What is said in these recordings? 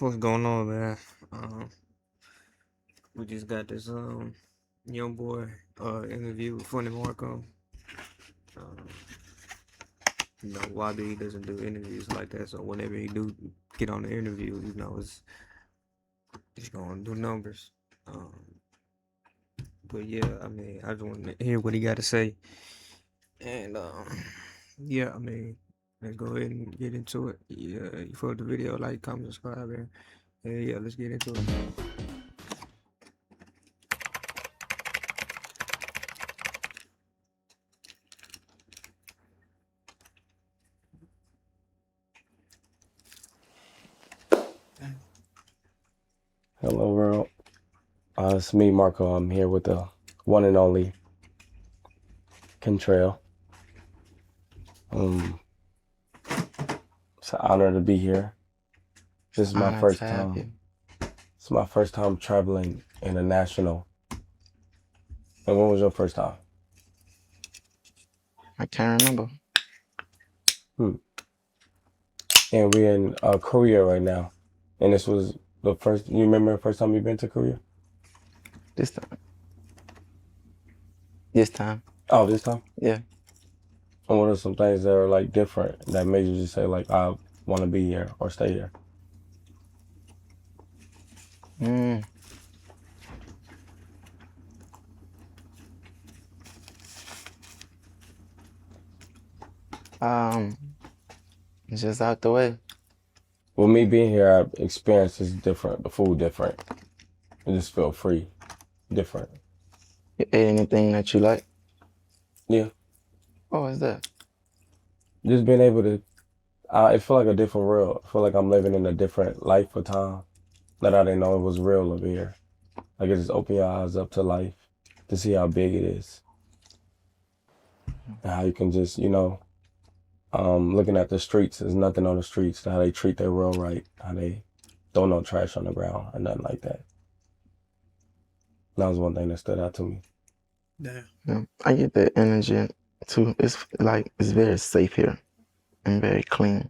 What's going on, man? Um, we just got this young boy interview with Funny Marco. Um, YB doesn't do interviews like that, so whenever he do get on the interview, it's gonna do numbers. Um, but yeah, I mean, I just want to hear what he got to say, and yeah, I mean, let's go ahead and get into it. Yeah, you follow the video, like, comment, subscribe, and yeah, let's get into it. Hello, world. It's me, Marco. I'm here with the one and only Kentrail. It's an honor to be here. This is my Honored first to have time. you. It's my first time traveling international. And when was your first time? I can't remember. Hmm. And we're in Korea right now. And this was the first. You remember the first time you've been to Korea? This time. This time. Oh, this time. Yeah. And what are some things that are like different that made you just say like I want to be here or stay here? Mm. Um, just out the way. With me being here, our experience is different. The food different. It just feel free, different. You ate anything that you like? Yeah, What was that? just being able to. I feel like a different world. I feel like I'm living in a different life or time that I didn't know it was real over here. Like it just open your eyes up to life to see how big it is and how you can just looking at the streets. There's nothing on the streets. How they treat their world right. How they throw no trash on the ground or nothing like that. That was one thing that stood out to me. Damn. Yeah. I get that energy too. It's very safe here and very clean.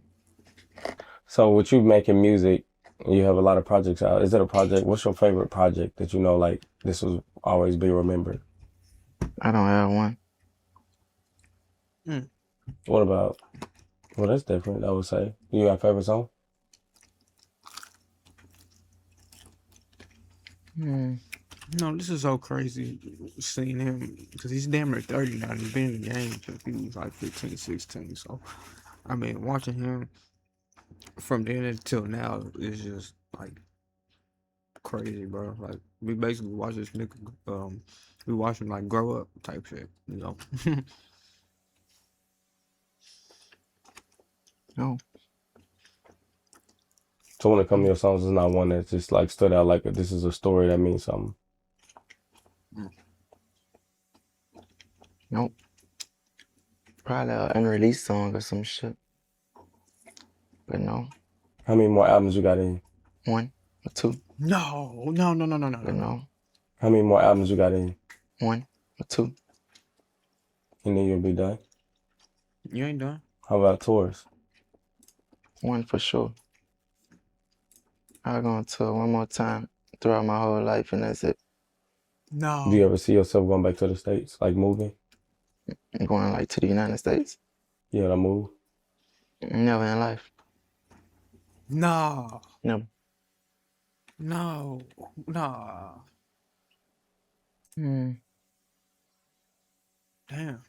So with you making music, you have a lot of projects out. Is it a project? What's your favorite project that you know like this will always be remembered? I don't have one. Mm. What about? Well, that's different. I would say you got a favorite song. Mm. No, this is so crazy seeing him because he's damn near 30 now. He's been in the game since he was like 15, 16. So, I mean, watching him from then until now is just like crazy, bro. Like, we basically watch this nigga, we watch him like grow up type shit, you know? No. So when it comes to your songs, it's not one that just like stood out like this is a story that means something. Nope. Probably an unreleased song or some shit. But no. How many more albums you got in? One or two. No, no, no, no, no, no, But no. no. How many more albums you got in? One or two. And then you'll be done. You ain't done. How about tours? One for sure. I'm gonna tour one more time throughout my whole life and that's it. No. Do you ever see yourself going back to the States, like moving? I'm going like to the United States. You gotta move. Never in life. No. Never. No. No. Mm. Damn.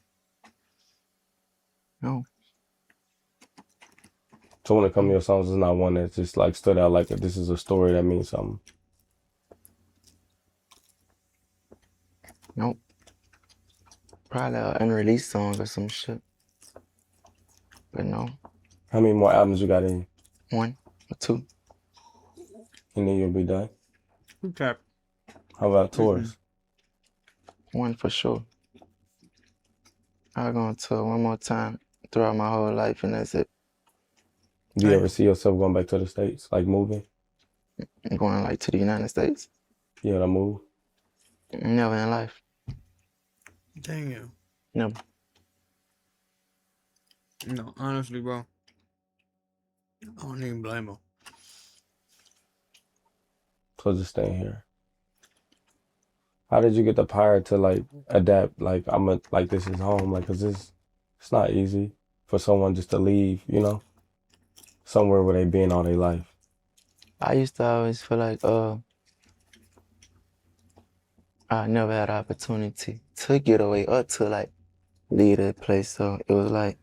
No. So when it comes to your songs, it's not one that just like stood out like this is a story that means something. Nope. Probably an unreleased song or some shit. But no. How many more albums you got in? One or two. And then you'll be done. Okay. How about tours? One for sure. I'm gonna tour one more time throughout my whole life and that's it. Do you ever see yourself going back to the States, like moving? I'm going like to the United States. You gotta move. Never in life. Damn. Never. No, honestly, bro. I don't even blame him. So just staying here. How did you get the power to like adapt? Like like this is home. Like, 'cause it's not easy for someone just to leave, somewhere where they been all their life. I used to always feel like I never had opportunity to get away or to like leave that place. So it was like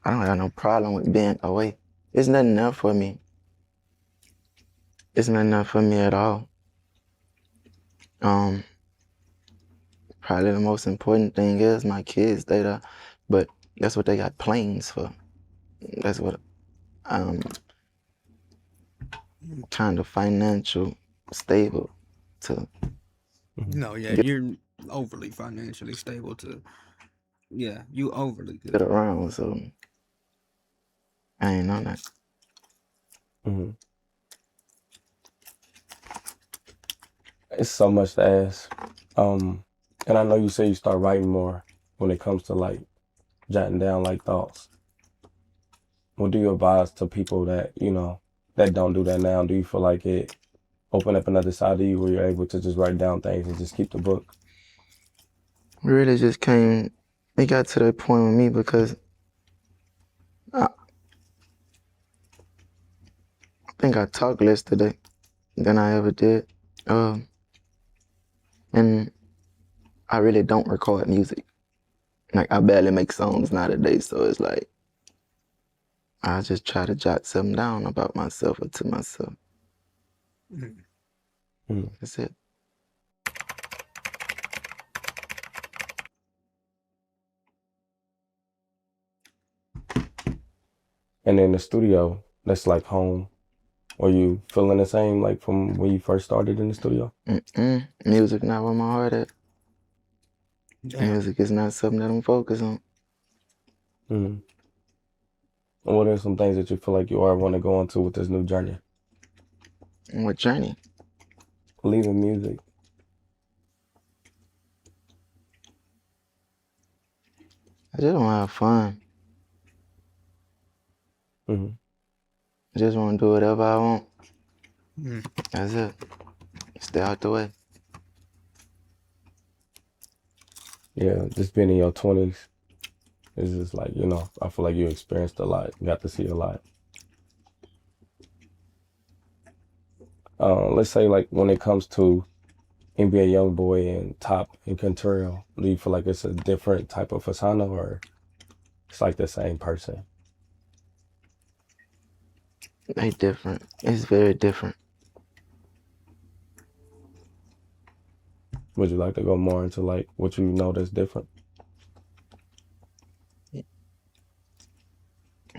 I don't have no problem with being away. It's nothing there for me. It's nothing there for me at all. Um, Probably the most important thing is my kids. They there, but that's what they got planes for. That's what kind of financial stable to No, yeah, get you're overly financially stable to. Yeah, you overly get good. around. So I ain't on that. Hmm. It's so much to ask. And I know you say you start writing more when it comes to like jotting down like thoughts. What do you advise to people that, that don't do that now? Do you feel like it open up another side of you where you're able to just write down things and just keep the book? Really just came. It got to that point with me because I think I talked less today than I ever did. And I really don't record music. Like I barely make songs nowadays, so it's like I just try to jot something down about myself or to myself. Mhm. Mm. That's it. And in the studio, that's like home. Are you feeling the same like from when you first started in the studio? Music not where my heart at. Damn. Music is not something that I'm focused on. Mm. And what are some things that you feel like you are want to go into with this new journey? What journey? Leaving music. I just want to have fun. Hmm. I just want to do whatever I want. Mm. That's it. Stay out the way. Yeah, just being in your 20s is just like, I feel like you experienced a lot, got to see a lot. Let's say like when it comes to NBA Youngboy and Top and Contrail, do you feel like it's a different type of persona or it's like the same person? They different. It's very different. Would you like to go more into like what you know that's different?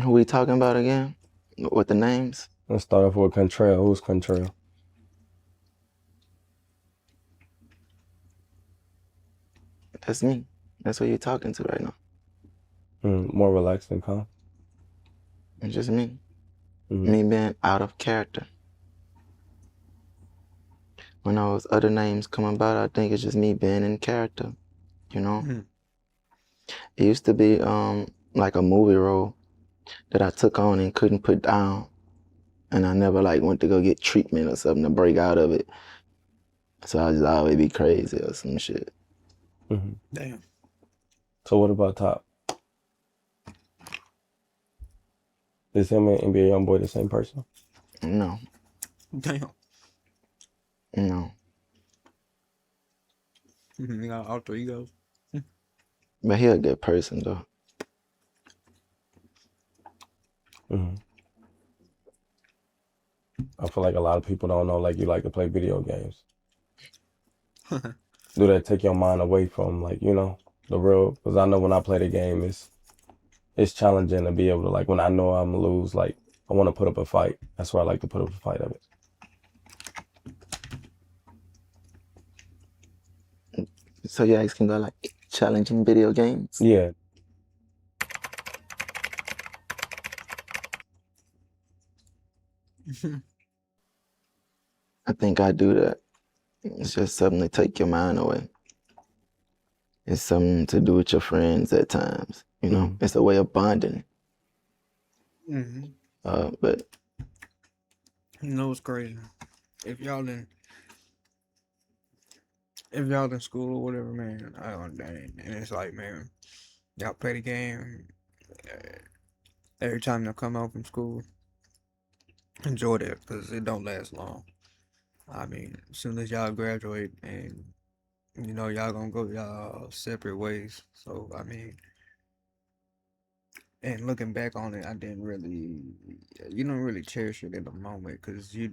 Who we talking about again? With the names? Let's start off with Contrail. Who's Contrail? That's me. That's what you're talking to right now. More relaxed and calm. It's just me. Mm-hmm. Me being out of character. When those other names come about, I think it's just me being in character. Mm. It used to be like a movie role that I took on and couldn't put down, and I never like went to go get treatment or something to break out of it. So I just always be crazy or some shit. Mm-hmm. Damn. So what about Top? Is him and NBA Youngboy the same person? No, Damn. no. You got alter egos. But he a good person though. Mm-hmm. I feel like a lot of people don't know like you like to play video games. Do that take your mind away from like, the real? Because I know when I play the game, it's challenging to be able to like when I know I'm gonna lose, like I want to put up a fight. That's why I like to put up a fight of it. So you guys can go like challenging video games. Yeah. I think I do that. It's just something to take your mind away. It's something to do with your friends at times. Mm-hmm. It's a way of bonding. Mm-hmm. But You know what's crazy? if y'all in if y'all in school or whatever, man, I don't dang, and it's like, man, y'all play the game every time y'all come home from school. Enjoy that because it don't last long. I mean, as soon as y'all graduate and y'all gonna go y'all separate ways. So I mean, and looking back on it, I didn't really, you don't really cherish it in the moment because you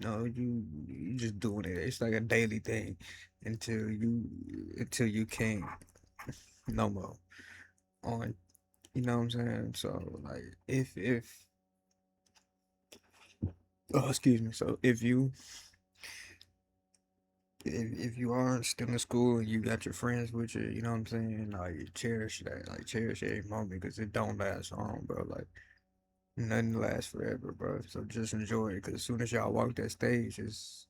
just doing it. It's like a daily thing until you can't no more on. You know what I'm saying? So like, if oh excuse me. So if you are still in school and you got your friends with you, you know what I'm saying? Like cherish that, like cherish every moment because it don't last long, bro. Like nothing lasts forever, bro. So just enjoy it because as soon as y'all walk that stage, it's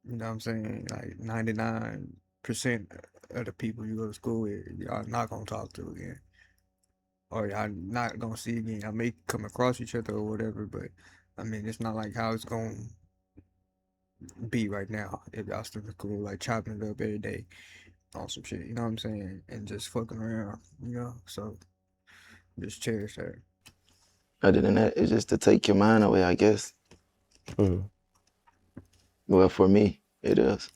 you know what I'm saying? Like 99% of the people you go to school with, y'all not gonna talk to again, or y'all not gonna see again. I may come across each other or whatever, but I mean, it's not like how it's gonna be right now if y'all still in school, like chopping it up every day on some shit. You know what I'm saying? And just fucking around. So just cherish that. Other than that, it's just to take your mind away, I guess. Mm. Well, for me, it is.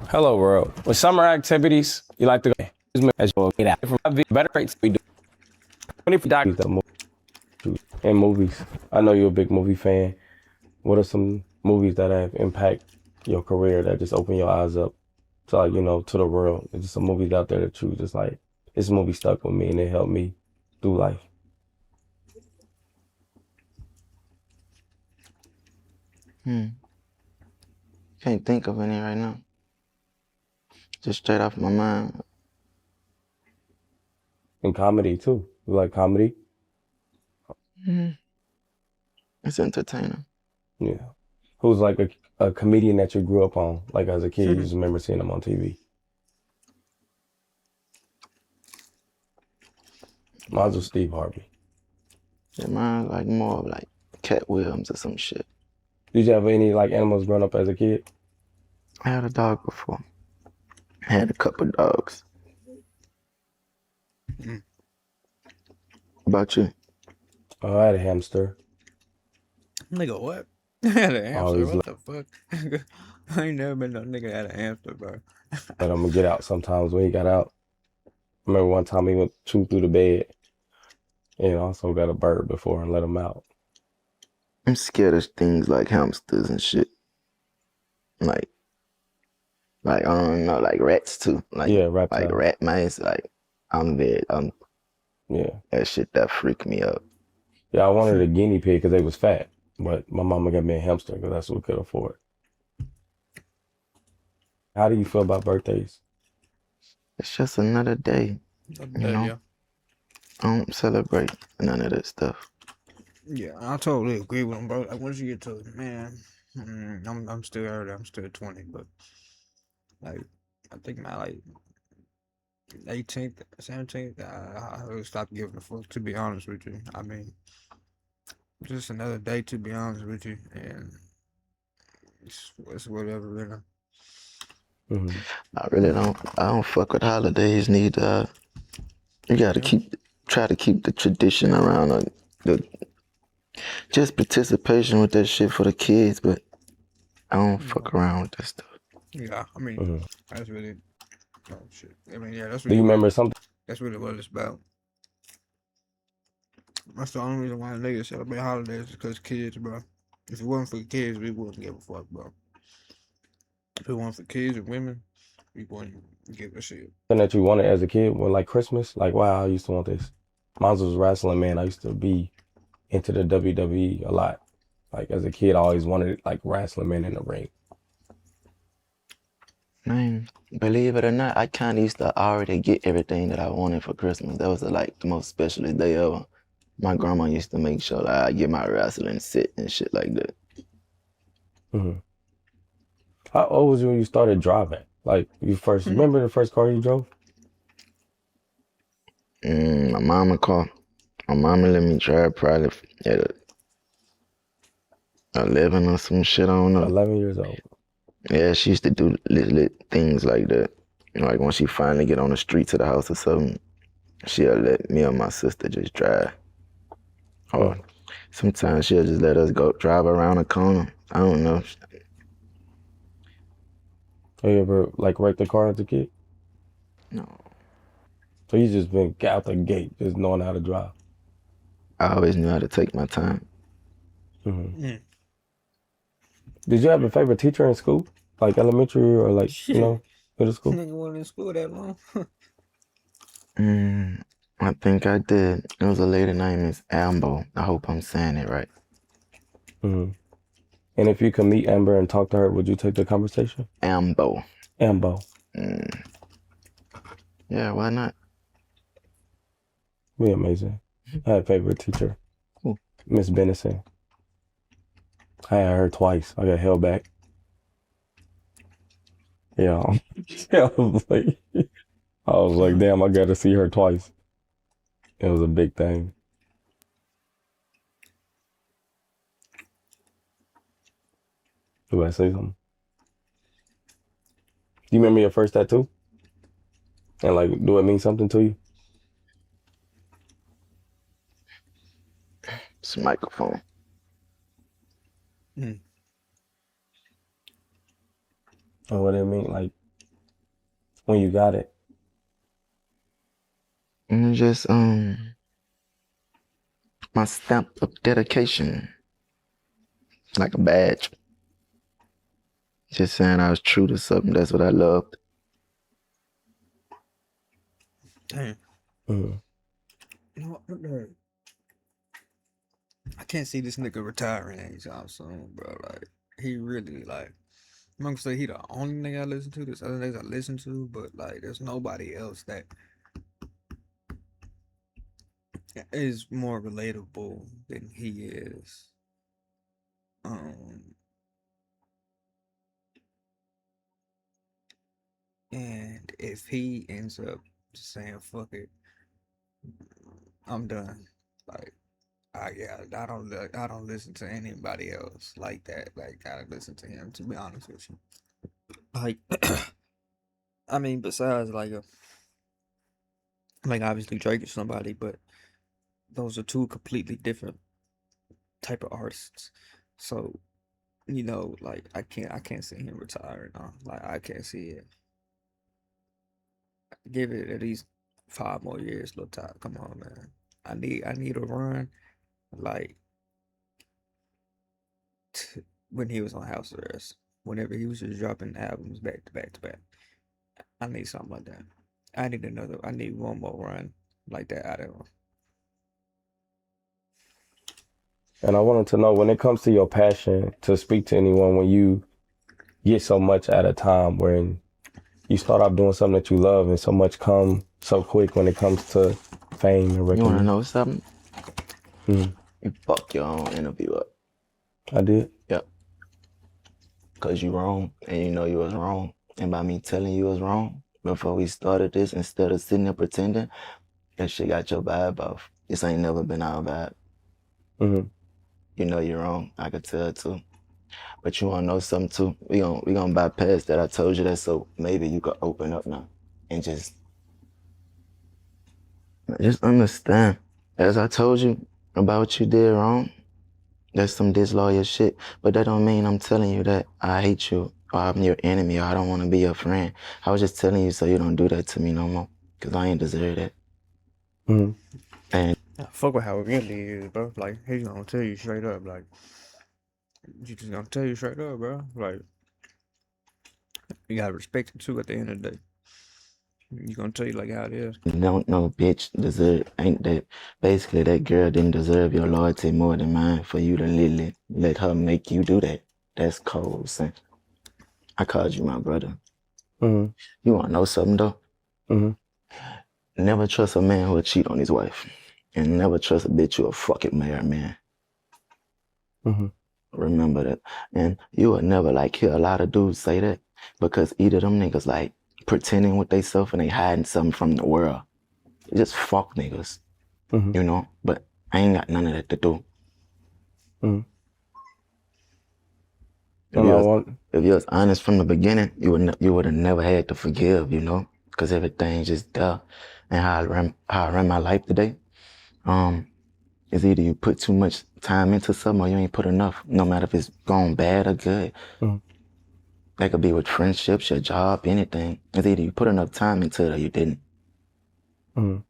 Hello, world. With summer activities, you like to go as you get out. From better rates we do. 24 documentaries and movies. I know you're a big movie fan. What are some movies that have impact your career that just open your eyes up to like, to the world? There's just some movies out there that you just like, this movie stuck with me and it helped me through life. Can't think of any right now. Just straight off my mind. And comedy too. You like comedy? It's entertaining. Yeah. Who's like a comedian that you grew up on, like as a kid, you just remember seeing him on TV? Mine's was Steve Harvey. Yeah, mine like more of like Cat Williams or some shit. Did you have any like animals growing up as a kid? I had a dog before. I had a couple dogs. Mm. About you? Oh, I had a hamster. Nigga, what? I had a hamster. Always What let the fuck? I ain't never been no nigga that had a hamster, bro. him get out sometimes when he got out. I remember one time he went chewed through the bed and also got a bird before and let him out. I'm scared of things like hamsters and shit. Like I don't know, like rats too. Yeah, Like reptiles. rat mice. Like Yeah. that shit that freak me out. Yeah, I wanted a guinea pig because they was fat, but my mama got me a hamster because that's what we could afford. How do you feel about birthdays? It's just another day, you know. Yeah. I don't celebrate none of that stuff. Yeah, I totally agree with him, bro. Like, once you get to it, man, I'm still early. I'm still 20, but like, I think my like 18th, 17th, I really stopped giving a fuck. To be honest with you, I mean, just another day. To be honest with you, and it's whatever, really. Mm-hmm. I really don't. I don't fuck with holidays. Neither. You gotta Yeah. try to keep the tradition around. The just participation with that shit for the kids, but I don't fuck around with that stuff. Yeah, I mean, Mm-hmm. that's really oh shit. I mean, yeah, Do you remember something? that's really what it's about. That's the only reason why niggas celebrate holidays is because kids, bro. If it wasn't for kids, we wouldn't give a fuck, bro. If it wasn't for kids and women, we wouldn't give a shit. That you wanted as a kid when like Christmas? Like, wow, I used to want this. Mine was wrestling, man. I used to be into the WWE a lot. Like as a kid, I always wanted like wrestling man in the ring. Man, believe it or not, I kind of used to already get everything that I wanted for Christmas. That was like the most specialest day ever. My grandma used to make sure that I get my wrestling set and shit like that. Mm-hmm. How old was you when you started driving? Like you first, remember the first car you drove? My mama car. My mama let me drive probably at 11 or some shit. I don't know. 11 years old. Yeah, she used to do lit things like that. Like when she finally get on the streets of the house or something, she'll let me or my sister just drive. Or sometimes she'll just let us go drive around a corner. I don't know. Have you ever like wrecked a car as a kid? No. So you just been out the gate, just knowing how to drive. I always knew how to take my time. Mm. Did you have a favorite teacher in school, like elementary or like Shit. middle school? Nigga wasn't in school that long. I think I did. It was a lady named Miss Ambo. I hope I'm saying it right. And if you could meet Amber and talk to her, would you take the conversation? Ambo. Ambo. Yeah, why not? Be amazing. I had a favorite teacher, Who? Miss Benison. I had her twice. I got held back. Yeah. I was like, damn, I got to see her twice. It was a big thing. Do I say something? Do you remember your first tattoo? And like, do it mean something to you? It's a microphone. Or what it mean, like, when you got it? And just my stamp of dedication. Like a badge. Just saying I was true to something. That's what I loved. Damn. You know what? I can't see this nigga retiring anytime soon, bro. Like, he really, like, I'm not gonna say he the only nigga I listen to. There's other niggas I listen to, but, like, there's nobody else that is more relatable than he is. And if he ends up just saying fuck it, I'm done. Like, I don't listen to anybody else like that. Like, I listen to him, to be honest with you. Like, I mean, besides like obviously Drake is somebody, but those are two completely different type of artists. So, like I can't see him retiring. Like I can't see it. Give it at least 5 more years, Lil Top. Come on, man. I need a run like when he was on house arrest. Whenever he was just dropping albums back to back to back. I need something like that. I need one more run like that out of him. And I wanted to know, when it comes to your passion to speak to anyone, when you get so much at a time, when you start off doing something that you love and so much come so quick when it comes to fame and You wanna recognition. know something? Mhm. You fuck your own interview up. I did. Yep. Cause you wrong and you know you was wrong. And by me telling you was wrong before we started this, instead of sitting there pretending, that shit got your vibe off. This ain't never been our vibe. You know you're wrong. I could tell too. But you wanna know something too? We gonna bypass that. I told you that, so maybe you could open up now and just understand. As I told you about what you did wrong, that's some disloyal shit. But that don't mean I'm telling you that I hate you or I'm your enemy or I don't want to be your friend. I was just telling you so you don't do that to me no more. Cause I ain't deserve that. And I fuck with how it really is, bro. Like he's gonna tell you straight up, like you just gonna tell you straight up, bro. Like you gotta respect him too. At the end of the day, you gonna tell you like how it is. don't know, bitch, ain't that basically that girl didn't deserve your loyalty more than mine for you to literally let her make you do that. That's cold, son. I called you my brother. You wanna know something though? Never trust a man who'll cheat on his wife. And never trust a bitch who'll fucking marry man. Remember that. And you will never like hear a lot of dudes say that because either them niggas like pretending with they self and they hiding something from the world. They just fuck niggas. You know? But I ain't got none of that to do. And I want, if you was honest from the beginning, you would have never had to forgive, you know, because everything's just there. And how I run my life today, it's either you put too much time into something or you ain't put enough. No matter if it's gone bad or good. mm, That could be with friendships, your job, anything. It's either you put enough time into it or you didn't. mm.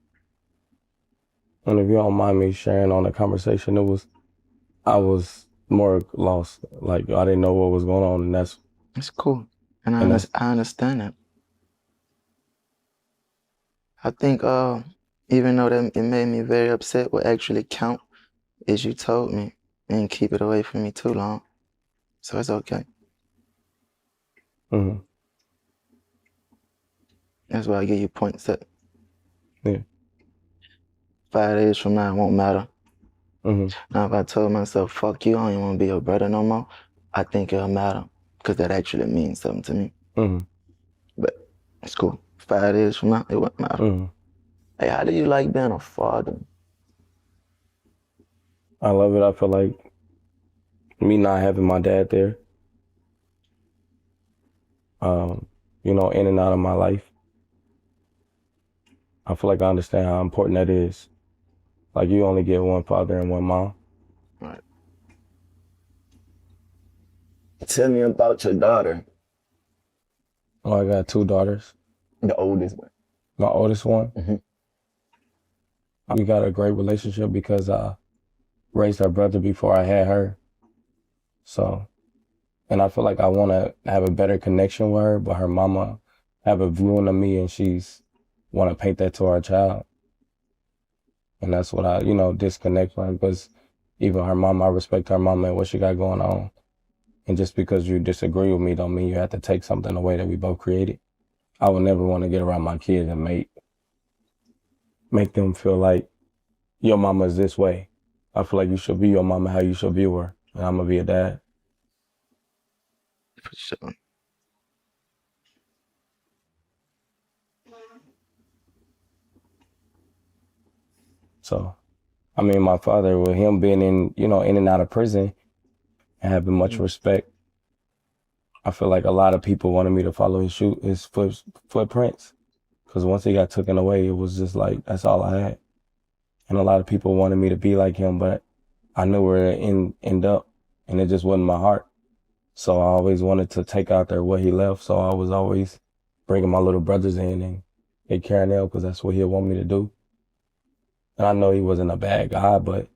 And if you don't mind me sharing on the conversation, I was more lost. Like I didn't know what was going on, and It's cool. And and that's I understand that. I think even though that it made me very upset, what actually count is you told me and keep it away from me too long. So it's okay. mm, That's why I give you points that yeah, 5 days from now it won't matter. mm, Now if I told myself, fuck you, I don't even want to be your brother no more, I think it'll matter. Because that actually means something to me. mm, But it's cool. 5 days from now, it won't matter. mm. Hey, how do you like being a father? I love it. I feel like me not having my dad there, um, in and out of my life. I feel like I understand how important that is. Like you only get one father and one mom. Right. Tell me about your daughter, Oh, I got 2 daughters. the oldest one. My oldest one, Mhm. we got a great relationship because I raised her brother before I had her. So, and I feel like I want to have a better connection with her, but her mama have a view of me and she's want to paint that to our child. And that's what I, disconnect from because even her mama, I respect her mama and what she got going on. And just because you disagree with me don't mean you have to take something away that we both created. I would never want to get around my kids and make them feel like your mama is this way. I feel like you should view your mama how you should view her. And I'm gonna be a dad. For sure. So, I mean, my father, with him being in and out of prison and having much respect, I feel like a lot of people wanted me to follow his footprints. Because once he got taken away, it was just like, that's all I had. And a lot of people wanted me to be like him, but I knew where it end up, and it just wasn't my heart. So I always wanted to take out there what he left. So I was always bringing my little brothers in and take care of them because that's what he'd want me to do. And I know he wasn't a bad guy, but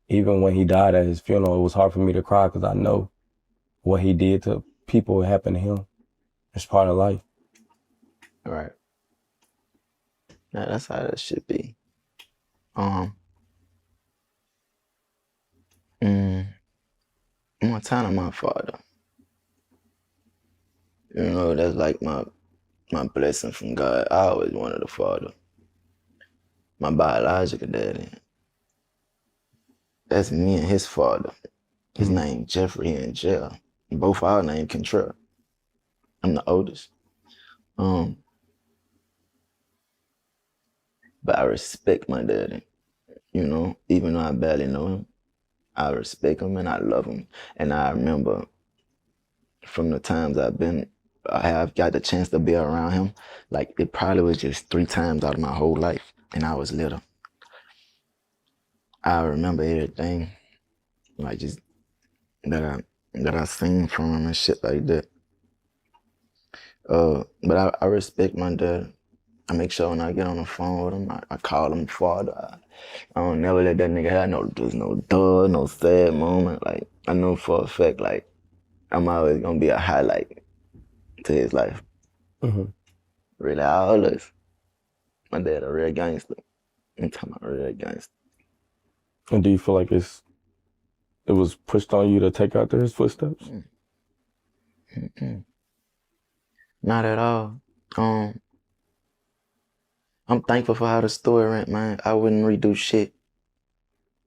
even when he died at his funeral, it was hard for me to cry because I know what he did to people that happened to him. It's part of life. Right. Yeah, that's how that should be. Mm, Montana, my father. You know, that's like my blessing from God. I always wanted a father. My biological daddy. That's me and his father. His Mm-hmm. name Jeffrey in jail. Both our name Contrell. I'm the oldest. Um, but I respect my daddy. You know, even though I barely know him, I respect him and I love him. And I remember from the times I have got the chance to be around him, like it probably was just 3 times out of my whole life, and I was little. I remember everything, like just that I seen from him and shit like that. But I respect my dad. I make sure when I get on the phone with him, I call him father. I don't never let that nigga have there's no dull, no sad moment. Like I know for a fact, like I'm always gonna be a highlight to his life. Mm-hmm. Really, all this. My dad a real gangster. I'm talking about real gangster. And do you feel like it was pushed on you to take out his footsteps? Mm-mm. Not at all. Um, I'm thankful for how the story went, man. I wouldn't redo shit.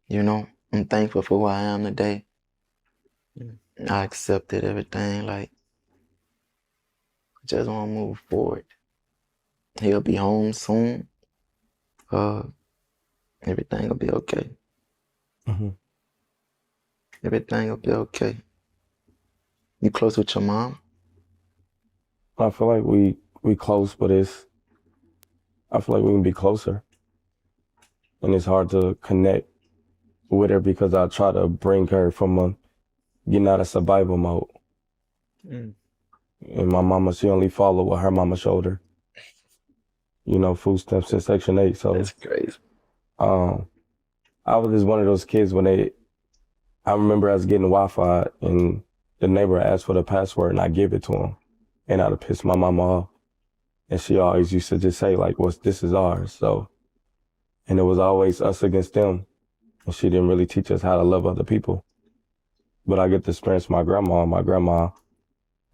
You know, I'm thankful for who I am today. Yeah. I accepted everything. Like, just want to move forward. He'll be home soon. Uh, everything will be okay. Mm-hmm. Everything will be okay. You close with your mom? I feel like we close, but I feel like we can be closer, and it's hard to connect with her because I try to bring her from getting out of survival mode. Mm. And my mama, she only follow what her mama showed her. Food stamps in Section 8. That's So crazy. um, I was just one of those kids I remember us getting Wi-Fi and the neighbor asked for the password and I give it to him. And I'd have pissed my mama off. And she always used to just say like, this is ours. So, and it was always us against them. And she didn't really teach us how to love other people. But I get to experience my grandma. My grandma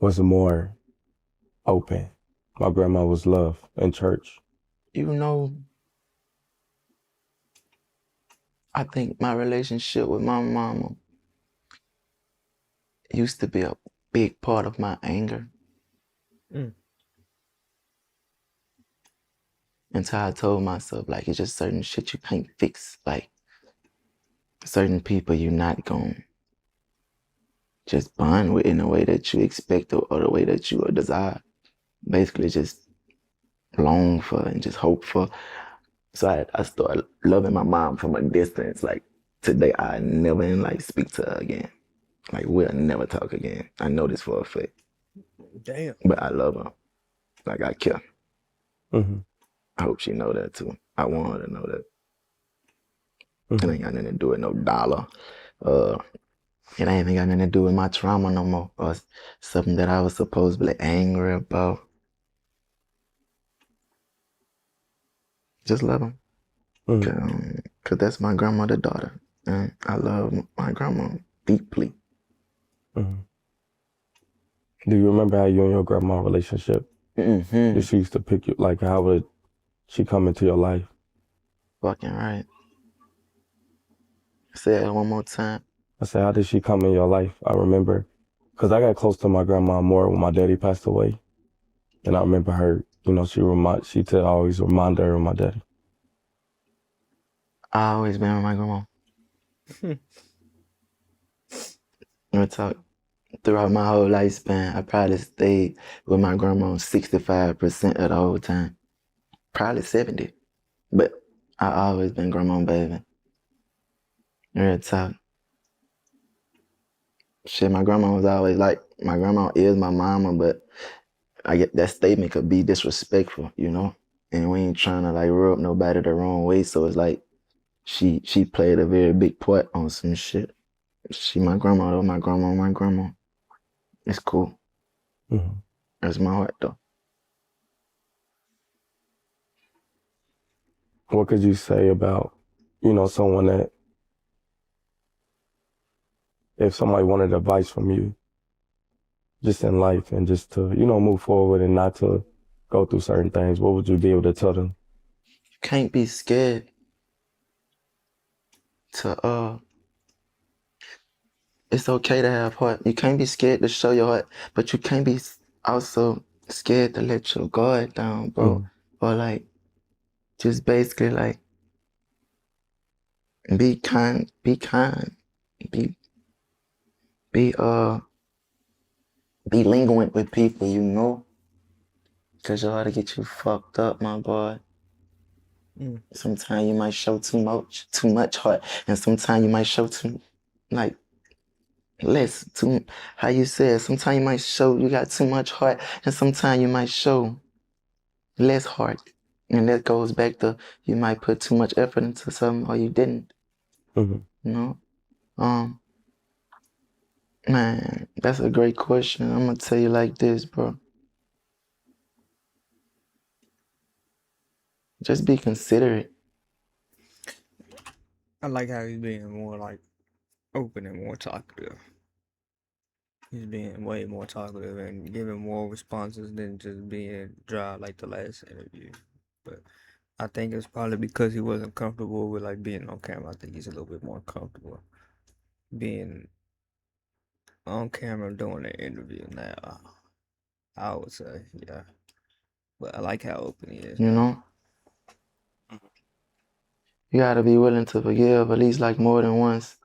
was more open. My grandma was love in church. You know, I think my relationship with my mama used to be a big part of my anger Mm. until I told myself, like, it's just certain shit you can't fix. Like, certain people you're not going to just bond with in a way that you expect or the way that you desire. Basically, just long for and just hope for. So I started loving my mom from a distance. Like, today, I never like speak to her again. Like, we'll never talk again. I know this for a fact. Damn. But I love her. Like, I care. Mm-hmm. I hope she know that too. I want her to know that. It Mm-hmm. ain't got nothing to do with no dollar. Uh, it ain't even got nothing to do with my trauma no more. Or something that I was supposedly angry about. Just love them. Mm-hmm. Cause that's my grandmother's daughter. And I love my grandma deeply. Mm-hmm. Do you remember how you and your grandma relationship? Mm-hmm. Did she used to pick you, like how would she come into your life? Fucking right. Say it one more time. I said, how did she come in your life? I remember, because I got close to my grandma more when my daddy passed away. And I remember her, she'd always remind her of my daddy. I always been with my grandma. We talk throughout my whole lifespan. I probably stayed with my grandma 65% of the whole time. Probably 70. But I always been grandma baby. Real talk. Shit, my grandma was always like, my grandma is my mama, but I get that statement could be disrespectful, you know? And we ain't trying to like rub nobody the wrong way. So it's like she played a very big part on some shit. She my grandma though, my grandma, my grandma. It's cool. Mm-hmm. That's my heart though. What could you say about, someone that, if somebody wanted advice from you, just in life and just to, move forward and not to go through certain things, what would you be able to tell them? You can't be scared to it's okay to have heart. You can't be scared to show your heart, but you can't be also scared to let your guard down, bro. Mm-hmm. Or like just basically like be kind, be kind, be be uh be linguant with people, you know, cause your heart to get you fucked up, my boy. Mm. Sometimes you might show too much heart, and sometimes you might show too like less. Too how you said. Sometimes you might show you got too much heart, and sometimes you might show less heart. And that goes back to you might put too much effort into something or you didn't, Mm-hmm. you know? Um, man, that's a great question. I'm gonna tell you like this, bro. Just be considerate. I like how he's being more like open and more talkative. He's being way more talkative and giving more responses than just being dry like the last interview. But I think it's probably because he wasn't comfortable with like being on camera. I think he's a little bit more comfortable being on camera doing an interview now. I would say, yeah. But I like how open he is You now. know, you gotta be willing to forgive at least like more than once,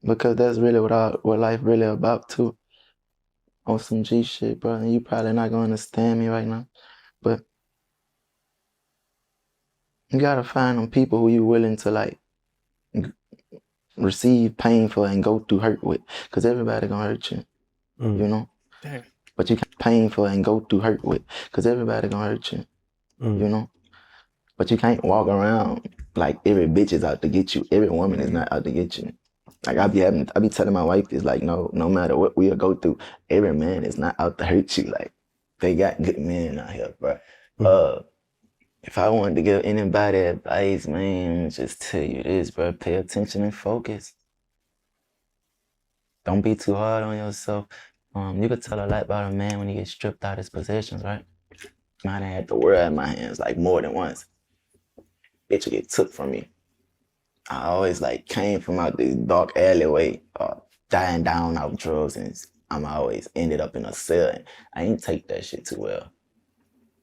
because that's really what life really about too. on some G shit, bro. And you probably not gonna understand me right now, but you gotta find them people who you willing to like receive pain for and go through hurt with, cause everybody gonna hurt you, you know. Damn. But you can't pain for and go through hurt with, cause everybody gonna hurt you, you know. But you can't walk around like every bitch is out to get you. Every woman is not out to get you. Like I be telling my wife this, like, no matter what we'll go through, every man is not out to hurt you. Like they got good men out here, bro. If I wanted to give anybody advice, man, just tell you this, bro. Pay attention and focus. Don't be too hard on yourself. You could tell a lot about a man when he gets stripped out his possessions, right? Man, I had the world in my hands like more than once. Bitch would get took from me. I always like came from out this dark alleyway, dying down off drugs, and I'm always ended up in a cell. And I ain't take that shit too well.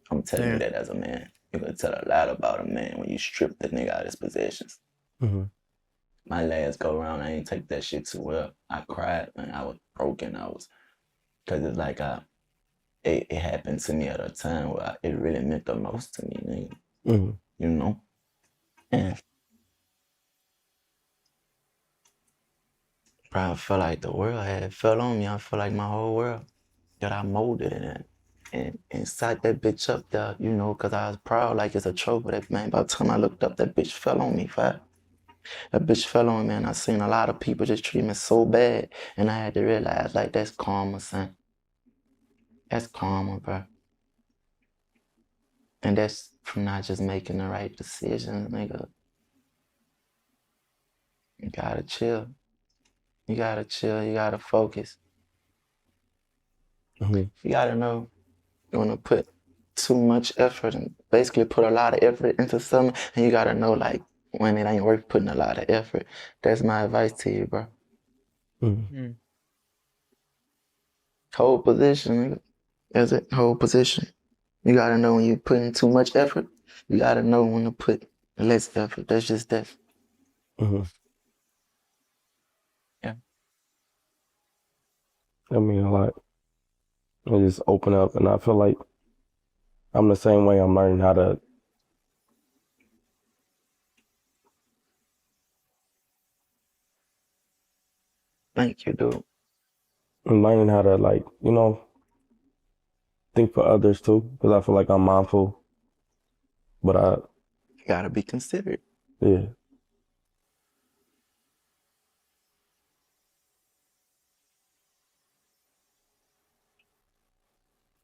I'm telling you that as a man. You can tell a lot about a man when you strip the nigga out of his possessions. My last go around, I ain't take that shit too well. I cried, man. I was broken. Cause it's like it happened to me at a time where it really meant the most to me, nigga. You know? And probably felt like the world had fell on me. I feel like my whole world that I molded it and sat that bitch up there, you know, cause I was proud like it's a trophy. That man, by the time I looked up, that bitch fell on me, fat. That bitch fell on me, and I seen a lot of people just treat me so bad, and I had to realize like that's karma, son. That's karma, bro. And that's from not just making the right decisions, nigga. You gotta chill. You gotta chill. You gotta focus. You gotta know you wanna put too much effort and basically put a lot of effort into something, and you gotta know like when it ain't worth putting a lot of effort. That's my advice to you, bro. Hold position, nigga. That's it. Hold position. You gotta know when you're putting too much effort. You gotta know when to put less effort. That's just that. Yeah. I mean, a lot. I just open up, and I feel like I'm the same way. I'm learning how to. Thank you, dude. I'm learning how to, like, you know, think for others too, because I feel like I'm mindful. But You gotta be considerate. yeah.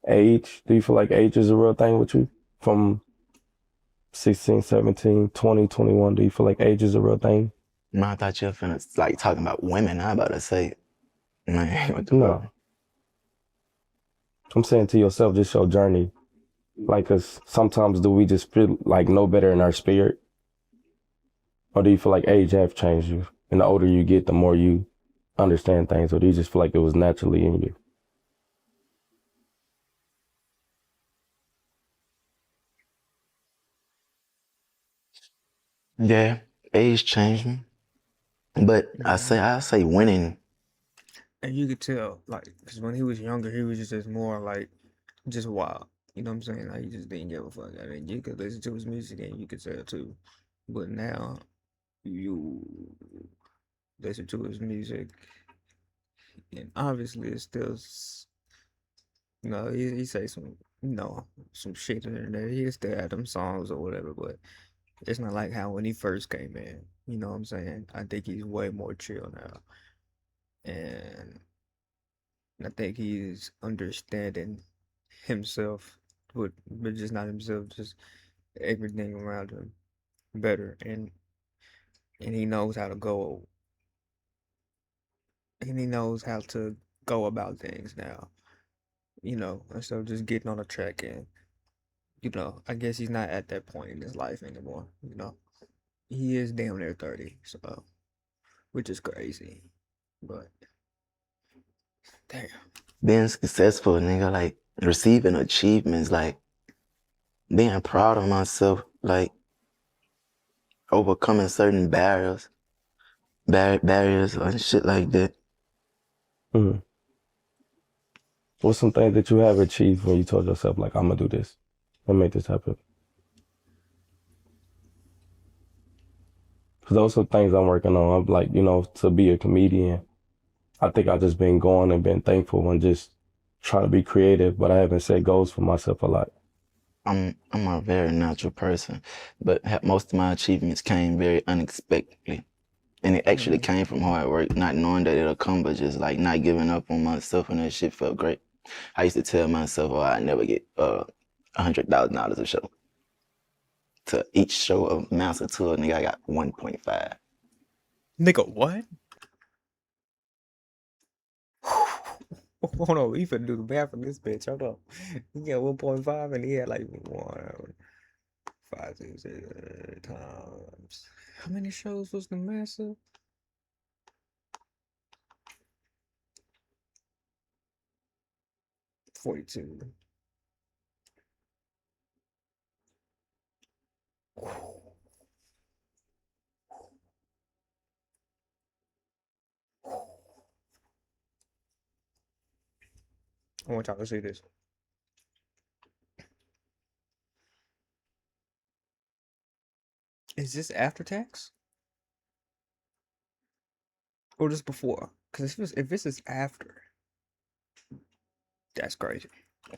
Age, do you feel like age is a real thing with you? From 16, 17, 20, 21, do you feel like age is a real thing? Man, I thought you were finna like talking about women. I about to say, man, what the No. fuck? I'm saying to yourself, just your journey. Like, cause sometimes do we just feel like know better in our spirit? Or do you feel like age have changed you? And the older you get, the more you understand things, or do you just feel like it was naturally in you? Yeah, age changed me. But I say winning. And you could tell, like, because when he was younger, he was just more like, just wild. You know what I'm saying? Like, he just didn't give a fuck. I mean, you could listen to his music and you could tell too. But now, you listen to his music, and obviously it's still, he say some, some shit in there. He still had them songs or whatever, but it's not like how when he first came in. You know what I'm saying? I think he's way more chill now. And I think he's understanding himself, but just not himself, just everything around him better, and he knows how to go, and he knows how to go about things now. Instead of just getting on a track and I guess he's not at that point in his life anymore. He is damn near 30, so which is crazy, but damn. Being successful, nigga, like receiving achievements, like being proud of myself, like overcoming certain barriers and shit like that. What's some things that you have achieved when you told yourself like I'm gonna do this and make this happen? Because those are things I'm working on. I'm like, to be a comedian. I think I've just been going and been thankful and just trying to be creative, but I haven't set goals for myself a lot. I'm a very natural person, but most of my achievements came very unexpectedly. And it actually Mhm. came from hard work, not knowing that it'll come, but just like not giving up on myself, and that shit felt great. I used to tell myself, oh, I never get $100,000 a show. To each show of Master Tour, nigga, I got 1.5. Nigga, what? Hold on, we finna do the math on this bitch. Hold on. He got 1.5 and he had like 5, 6, 7 times. How many shows was the master? 42. I want y'all to see this. Is this after tax or just before? Because if this is after, that's crazy.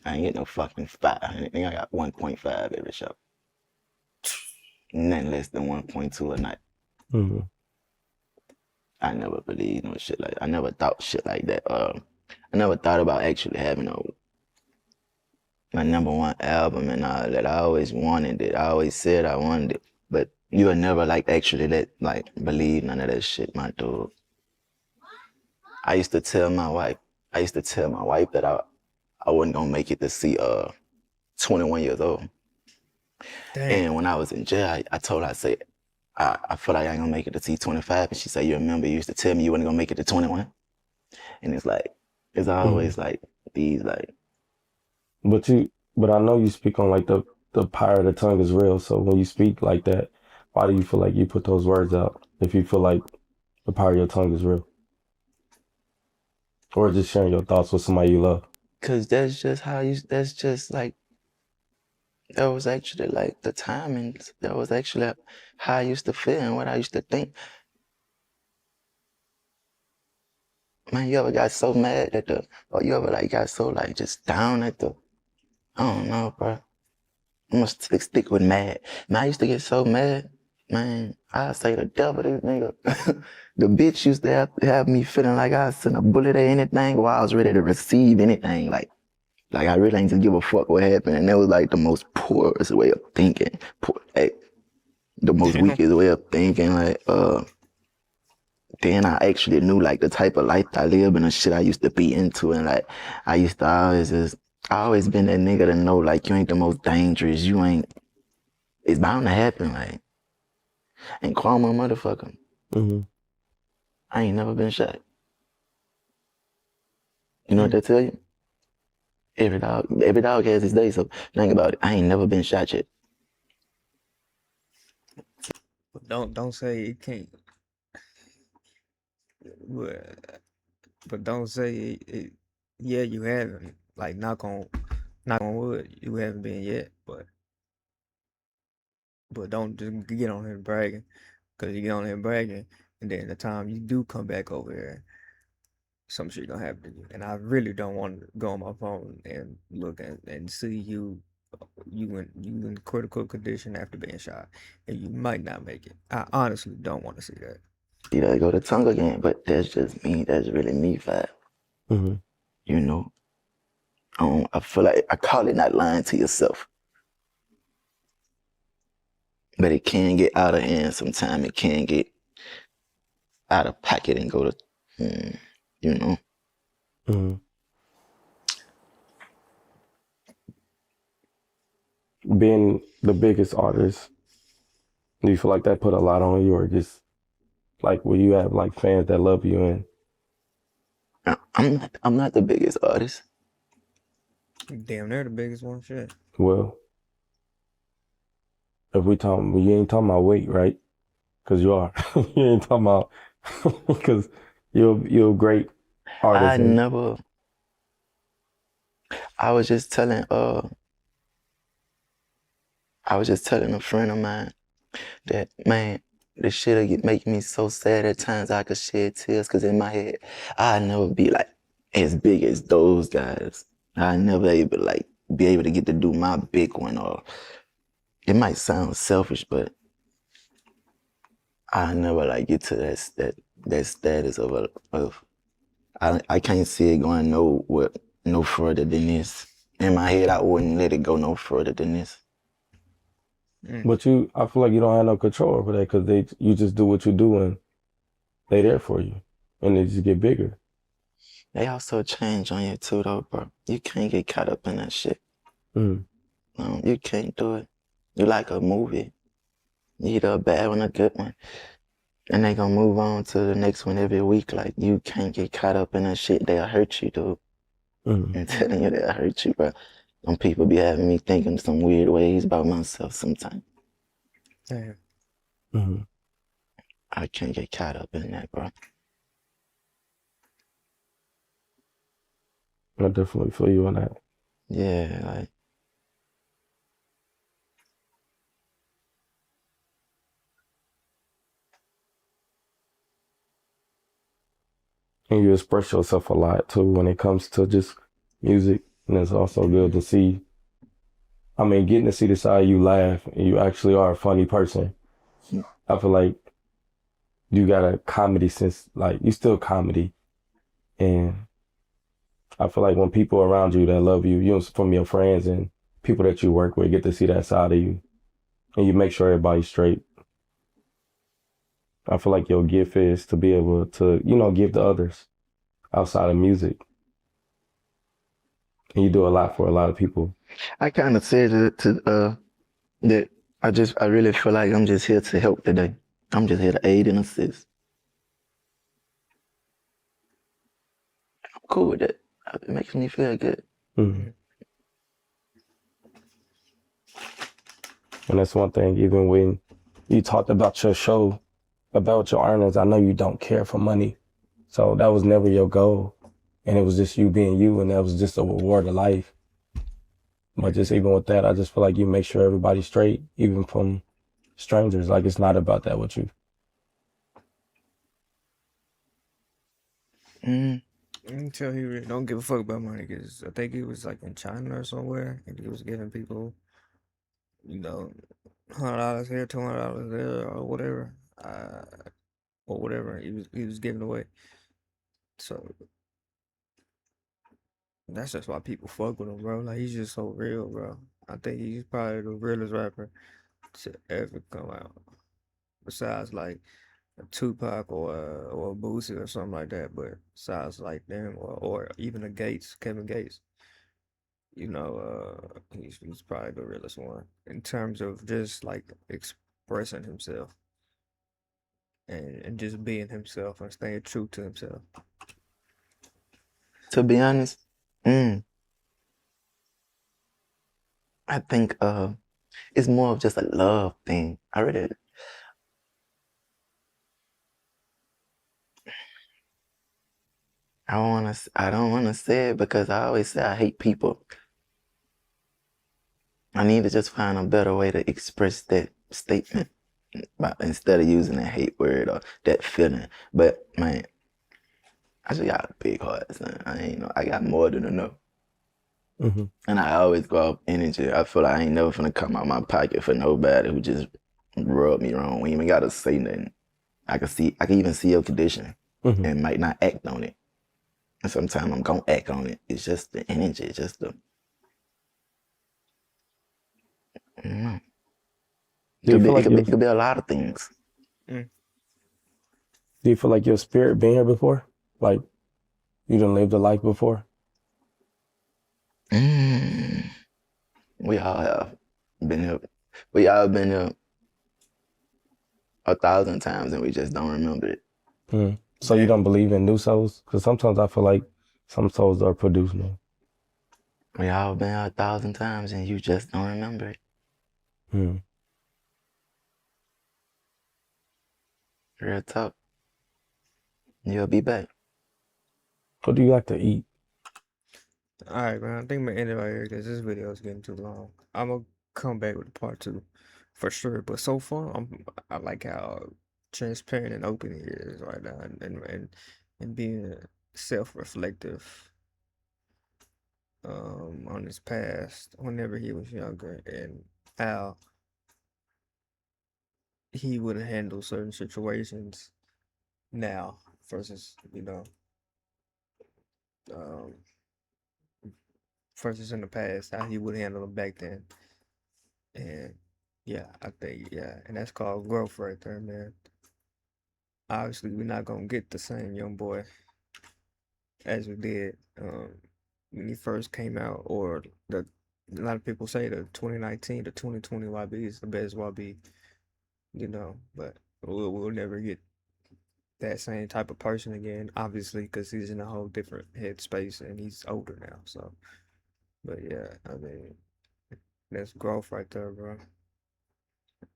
I ain't get no fucking 500. Nigga, I got 1.5 every show. Nothing less than 1.2 a night. Mm-hmm. I never believed no shit like I never thought shit like that. I never thought about actually having my #1 album and all that. I always wanted it. I always said I wanted it. But you would never like actually believe none of that shit, my dude. I used to tell my wife, that I wasn't gonna make it to see 21 years old. Damn. And when I was in jail, I told her, I said, I feel like I ain't gonna make it to T25. And she said, you remember you used to tell me you wasn't gonna make it to 21? And it's Mm-hmm. always like these like But I know you speak on like the power of the tongue is real. So when you speak like that, why do you feel like you put those words out? If you feel like the power of your tongue is real, or just sharing your thoughts with somebody you love. cause that's just like that was actually like the timing. That was actually how I used to feel and what I used to think. Man, you ever got so mad or you ever like got so like just down at I don't know, bro. I'm gonna stick with mad. Man, I used to get so mad. Man, I say the devil, this nigga. The bitch used to have me feeling like I was send a bullet at anything while I was ready to receive anything. Like I really ain't just give a fuck what happened. And that was like the most poorest way of thinking. The most Damn. weakest way of thinking. Then I actually knew like the type of life I live and the shit I used to be into. And like I used to I always been that nigga to know like you ain't the most dangerous. You ain't, it's bound to happen. Like, and call my motherfucker. Mm-hmm. I ain't never been shot. You know what Mm. that tell you? Every dog has his day. So think about it. I ain't never been shot yet. But don't say it can't. But, but don't say it. Yeah, you haven't. Like knock on wood, you haven't been yet. But don't just get on here bragging, cause you get on here bragging, and then the time you do come back over here, some shit gonna happen to you. And I really don't want to go on my phone and look and see you in critical condition after being shot, and you might not make it. I honestly don't want to see that. You gotta go to tongue again, but that's just me. That's really me, vibe. Mm-hmm. You know, I feel like I call it not lying to yourself, but it can get out of hand sometimes. It can get out of pocket and go to, you know. Mm-hmm. Being the biggest artist, do you feel like that put a lot on you, or just like will you have like fans that love you and I'm not the biggest artist. Damn, they're the biggest one. Shit. well, if we talking, well, you ain't talking about weight, right? Because you are. You ain't talking about because you're a great I artist and never, I was just telling I was just telling a friend of mine that, man, this shit'll make me so sad at times I could shed tears, cause in my head I'd never be like as big as those guys. I never able like be able to get to do my big one, or it might sound selfish, but I never like get to that status of I can't see it going no further than this. In my head, I wouldn't let it go no further than this. Mm. But I feel like you don't have no control over that because you just do what you do and they there for you, and they just get bigger. They also change on you too, though, bro. You can't get caught up in that shit. Mm. No, you can't do it. You like a movie. You either a bad one or a good one. And they gonna move on to the next one every week. Like, you can't get caught up in that shit. They'll hurt you, dude. Mm. I'm telling you, they'll hurt you, bro. Them people be having me thinking some weird ways about myself sometimes. Damn. Mm. I can't get caught up in that, bro. I definitely feel you on that. Yeah, like, And you express yourself a lot too when it comes to just music, and it's also good to see. I mean, getting to see the side you laugh and you actually are a funny person. I feel like you got a comedy sense, like you still comedy, and I feel like when people around you that love you, you know, from your friends and people that you work with, get to see that side of you, and you make sure everybody's straight. I feel like your gift is to be able to, give to others outside of music, and you do a lot for a lot of people. I kind of said that I really feel like I'm just here to help today. I'm just here to aid and assist. I'm cool with it. It makes me feel good. Mhm. And that's one thing, even when you talked about your show, about your earnings, I know you don't care for money. So that was never your goal. And it was just you being you, and that was just a reward of life. But just even with that, I just feel like you make sure everybody's straight, even from strangers. Like it's not about that with you. Mm. You can tell he really don't give a fuck about money because I think he was like in China or somewhere and he was giving people, you know, $100 here, $200 there, or whatever he was giving away. So that's just why people fuck with him, bro. Like he's just so real, bro. I think he's probably the realest rapper to ever come out. Besides like a Tupac or a Boosie or something like that, but besides like them or even a Gates, Kevin Gates, he's probably the realest one in terms of just like expressing himself and just being himself and staying true to himself. To be honest, mm, I think it's more of just a love thing. I don't wanna say it because I always say I hate people. I need to just find a better way to express that statement, instead of using that hate word or that feeling. But man, I just got a big heart, son. I got more than enough. Hmm. And I always go off energy. I feel like I ain't never finna come out my pocket for nobody who just rub me wrong. We ain't even gotta say nothing. I can even see your condition Hmm. and might not act on it. And sometimes I'm gonna act on it. It's just the energy, it's just the, I don't know. Do you feel like It could be a lot of things. Mm. do you feel like your spirit been here before? Like you done lived a life before? Mm, we all have been here. We all been here 1,000 times and we just don't remember it. Mm. So you Damn. don't believe in new souls? Because sometimes I feel like some souls are produced now. We all been here 1,000 times and you just don't remember it. Mm. Real talk. You'll be back. What do you like to eat? All right, man. I think I'm gonna end it right here because this video is getting too long. I'm gonna come back with part two for sure. But so far, I like how transparent and open he is right now, and being self-reflective on his past whenever he was younger and how he would handle certain situations now versus um versus in the past how he would handle them back then. And yeah, I think yeah, and that's called growth right there, man. Obviously, we're not gonna get the same young boy as we did when he first came out, or the a lot of people say the 2019 to 2020 YB is the best YB, but we'll never get that same type of person again, obviously, because he's in a whole different headspace and he's older now. So, but yeah, I mean, that's growth right there, bro.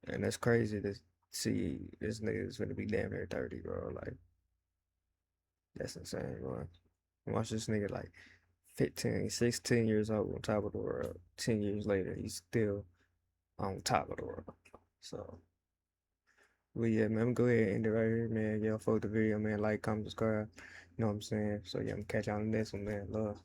And that's crazy to see this nigga's gonna be damn near 30, bro. Like, that's insane, bro. Watch this nigga like 15, 16 years old on top of the world. 10 years later, he's still on top of the world. So, but yeah, man, I'm gonna go ahead and end it right here, man. Y'all fuck the video, man. Like, comment, subscribe. You know what I'm saying? So, yeah, I'm catch y'all on the next one, man. Love.